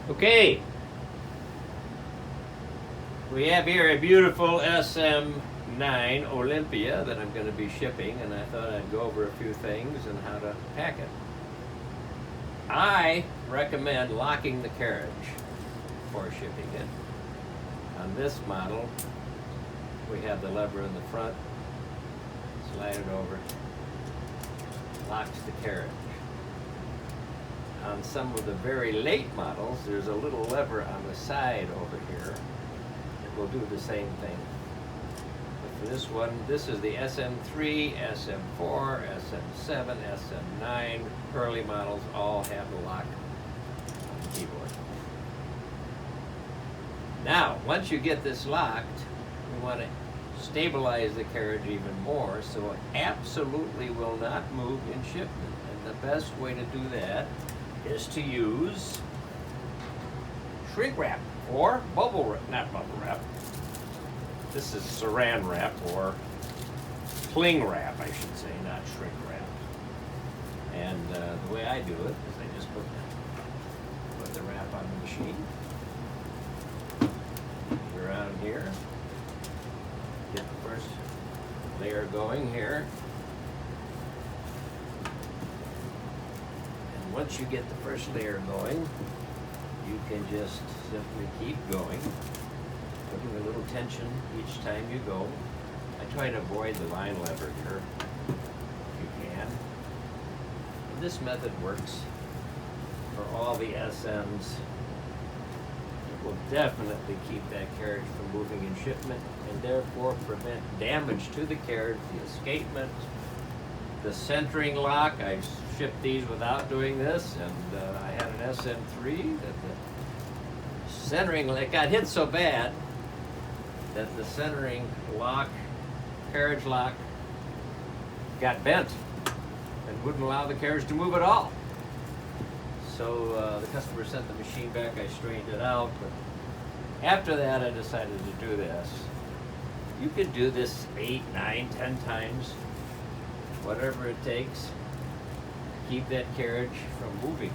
Okay, we have here a beautiful SM9 Olympia that I'm going to be shipping, and I thought I'd go over a few things and how to pack it. I recommend locking the carriage before shipping it. On this model, we have the lever in the front, slide it over, locks the carriage. On some of the very late models, there's a little lever on the side over here that will do the same thing. But for this one, this is the SM3, SM4, SM7, SM9. Early models all have the lock on the keyboard. Now, once you get this locked, we want to stabilize the carriage even more so it absolutely will not move in shipment. And the best way to do that is to use shrink wrap or bubble wrap, not bubble wrap. This is saran wrap or cling wrap, I should say, not shrink wrap. And the way I do it is I just put the wrap on the machine. Around here, get the first layer going here. Once you get the first layer going, you can just simply keep going, putting a little tension each time you go. I try to avoid the line lever here if you can. And this method works for all the SMs. It will definitely keep that carriage from moving in shipment and therefore prevent damage to the carriage, the escapement, the centering lock. I shipped these without doing this, and I had an SM3 that the centering, it got hit so bad that the centering lock, carriage lock, got bent and wouldn't allow the carriage to move at all. So the customer sent the machine back, I straightened it out, but after that I decided to do this. You could do this 8, 9, 10 times, whatever it takes to keep that carriage from moving.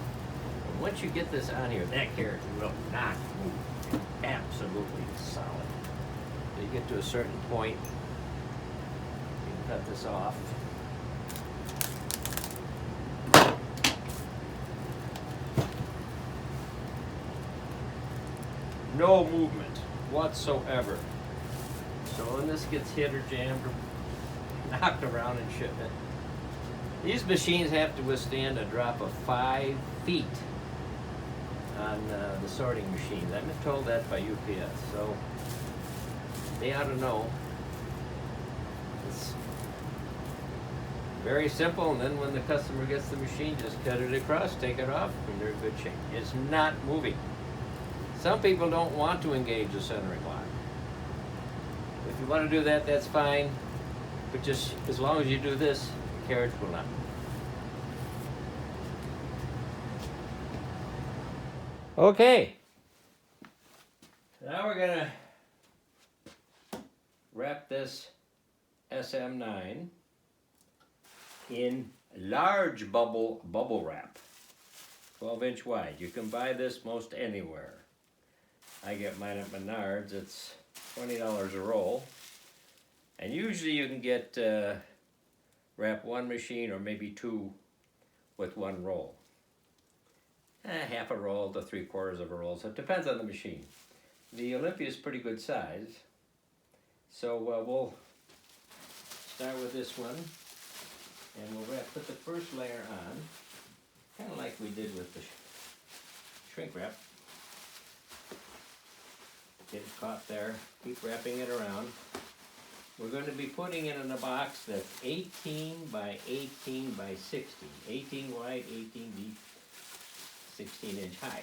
And once you get this on here, that carriage will not move. It's absolutely solid. So you get to a certain point, you can cut this off. No movement whatsoever. So when this gets hit or jammed or knocked around in shipment, these machines have to withstand a drop of 5 feet on the sorting machines. I've been told that by UPS, so they ought to know. It's very simple, and then when the customer gets the machine, just cut it across, take it off, and they're in good shape. It's not moving. Some people don't want to engage the centering lock. If you want to do that, that's fine. But just as long as you do this, the carriage will not move. Okay. Now we're going to wrap this SM9 in large bubble wrap, 12-inch wide. You can buy this most anywhere. I get mine at Menards. It's $20 a roll. And usually you can get wrap one machine or maybe two with one roll. Half a roll to 3/4 of a roll, so it depends on the machine. The Olympia is pretty good size, so we'll start with this one, and we'll put the first layer on, kind of like we did with the shrink wrap. Get it caught there, keep wrapping it around. We're going to be putting it in a box that's 18 by 18 by 16. 18 wide, 18 deep, 16 inch high.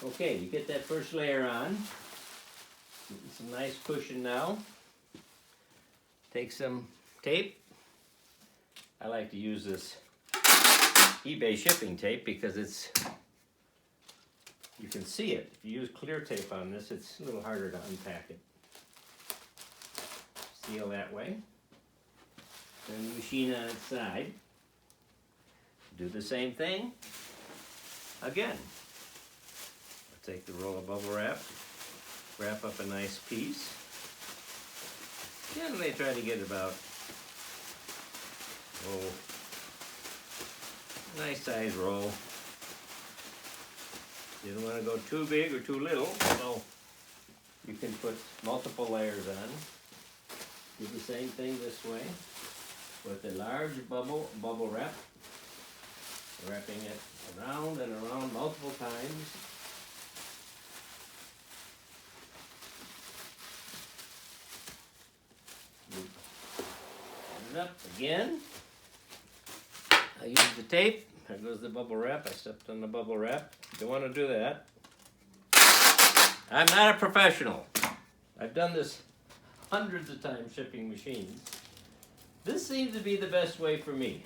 Okay, you get that first layer on. Getting some nice cushion now. Take some tape. I like to use this eBay shipping tape because you can see it. If you use clear tape on this, it's a little harder to unpack it. Seal that way. Turn the machine on its side. Do the same thing again. take the roll of bubble wrap, wrap up a nice piece. Generally try to get about, nice size roll. You don't want to go too big or too little, so you can put multiple layers on. Do the same thing this way with the large bubble wrap, wrapping it around and around multiple times. It up again. I use the tape. There goes the bubble wrap. I stepped on the bubble wrap. Don't want to do that. I'm not a professional. I've done this hundreds of times shipping machines. This seems to be the best way for me.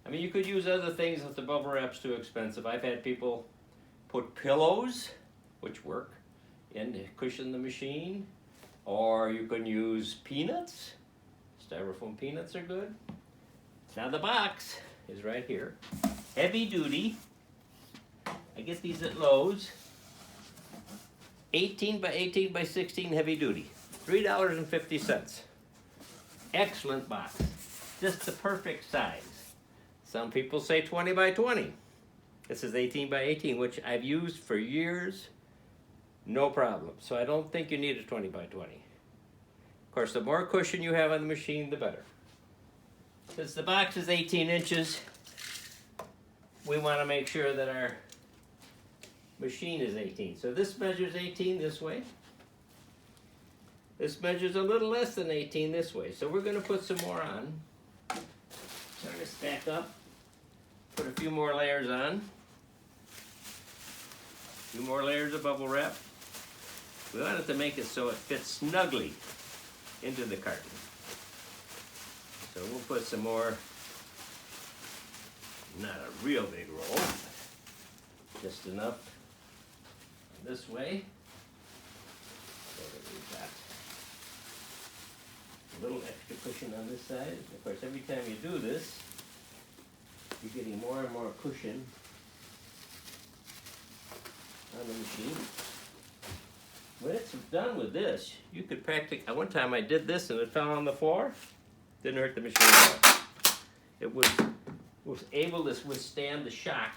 I mean, you could use other things if the bubble wrap's too expensive. I've had people put pillows, which work, in to cushion the machine. Or you can use peanuts. Styrofoam peanuts are good. Now the box is right here. Heavy duty. I get these at Lowe's. 18 by 18 by 16 heavy duty. $3.50. Excellent box. Just the perfect size. Some people say 20 by 20. This is 18 by 18, which I've used for years. No problem. So I don't think you need a 20 by 20. Of course, the more cushion you have on the machine, the better. Since the box is 18 inches, we want to make sure that our machine is 18. So this measures 18 this way. This measures a little less than 18 this way. So we're going to put some more on. Turn this back up. Put a few more layers on. A few more layers of bubble wrap. We want it to make it so it fits snugly into the carton. So we'll put some more, not a real big roll, just enough this way, so that we've got a little extra cushion on this side. Of course, every time you do this, you're getting more and more cushion on the machine. When it's done with this, you could practically, one time I did this and it fell on the floor. Didn't hurt the machine at all. It was able to withstand the shock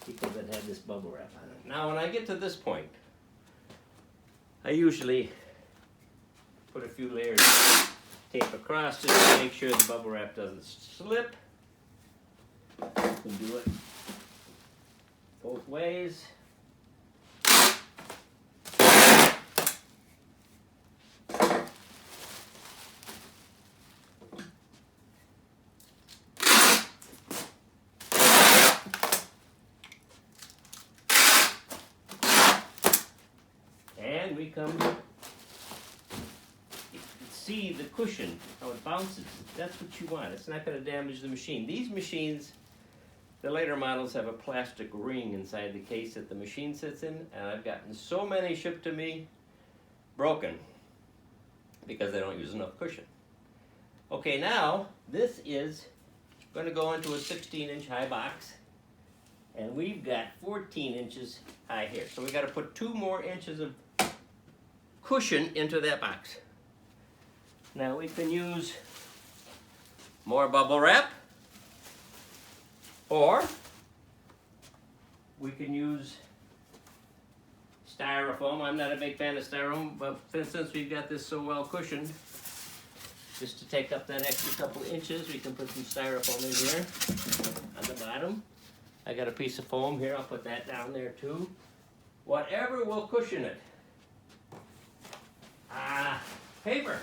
because it had this bubble wrap on it. Now when I get to this point, I usually put a few layers of tape across just to make sure the bubble wrap doesn't slip. You can do it both ways. And we come, you can see the cushion, how it bounces. That's what you want. It's not going to damage the machine. These machines, the later models, have a plastic ring inside the case that the machine sits in, and I've gotten so many shipped to me broken because they don't use enough cushion. Okay, now this is going to go into a 16-inch high box, and we've got 14 inches high here. So we got to put 2 more inches of cushion into that box. Now we can use more bubble wrap, or we can use styrofoam. I'm not a big fan of styrofoam, but since we've got this so well cushioned, just to take up that extra couple inches, we can put some styrofoam in here on the bottom. I got a piece of foam here. I'll put that down there too. Whatever will cushion it. Paper.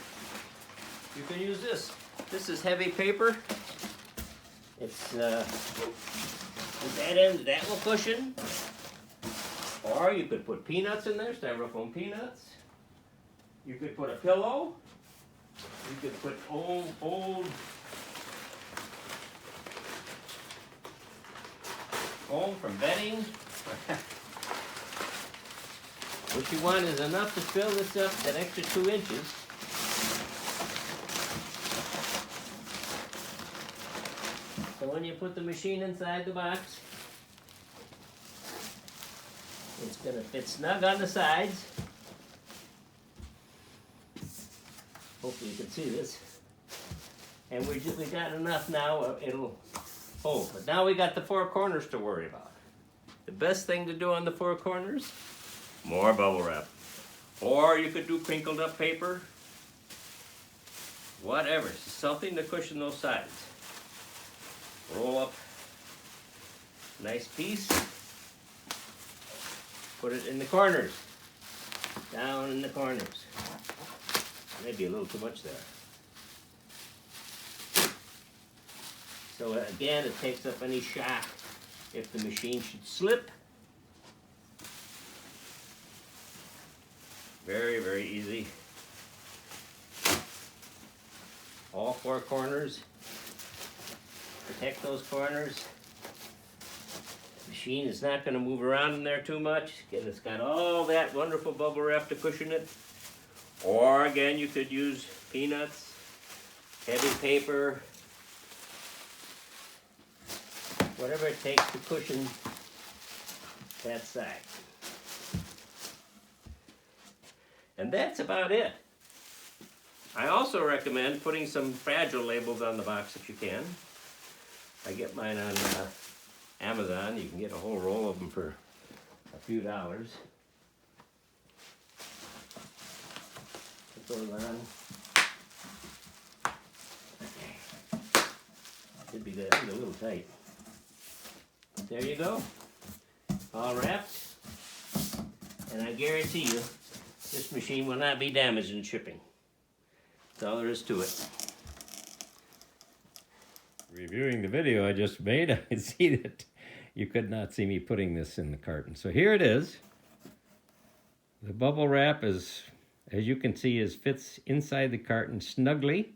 You can use this. This is heavy paper. It's with that end, that will cushion. Or you could put peanuts in there, styrofoam peanuts. You could put a pillow. You could put old foam from bedding. What you want is enough to fill this up, that extra 2 inches. So when you put the machine inside the box, gonna fit snug on the sides. Hopefully you can see this. And we got enough now, it'll hold. But now we got the four corners to worry about. The best thing to do on the four corners, more bubble wrap. Or you could do crinkled up paper. Whatever, something to cushion those sides. Roll up a nice piece. Put it in the corners. Down in the corners. Maybe a little too much there. So again, it takes up any shock if the machine should slip. Very, very easy. All four corners. Protect those corners. The machine is not going to move around in there too much. Again, it's got all that wonderful bubble wrap to cushion it. Or again, you could use peanuts, heavy paper, whatever it takes to cushion that side. And that's about it. I also recommend putting some fragile labels on the box if you can. I get mine on Amazon. You can get a whole roll of them for a few dollars. Put those on. Okay. Should be good. It's a little tight. But there you go. All wrapped. And I guarantee you, this machine will not be damaged in shipping. That's all there is to it. Reviewing the video I just made, I could see that you could not see me putting this in the carton. So here it is. The bubble wrap is, as you can see, fits inside the carton snugly.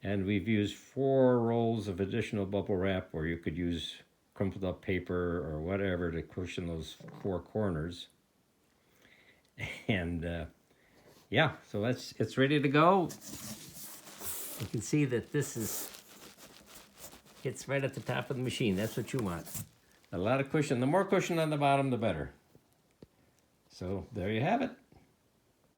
And we've used 4 rolls of additional bubble wrap, or you could use crumpled up paper or whatever to cushion those 4 corners. And yeah, so it's ready to go. You can see that this hits right at the top of the machine. That's what you want. A lot of cushion. The more cushion on the bottom, the better. So there you have it.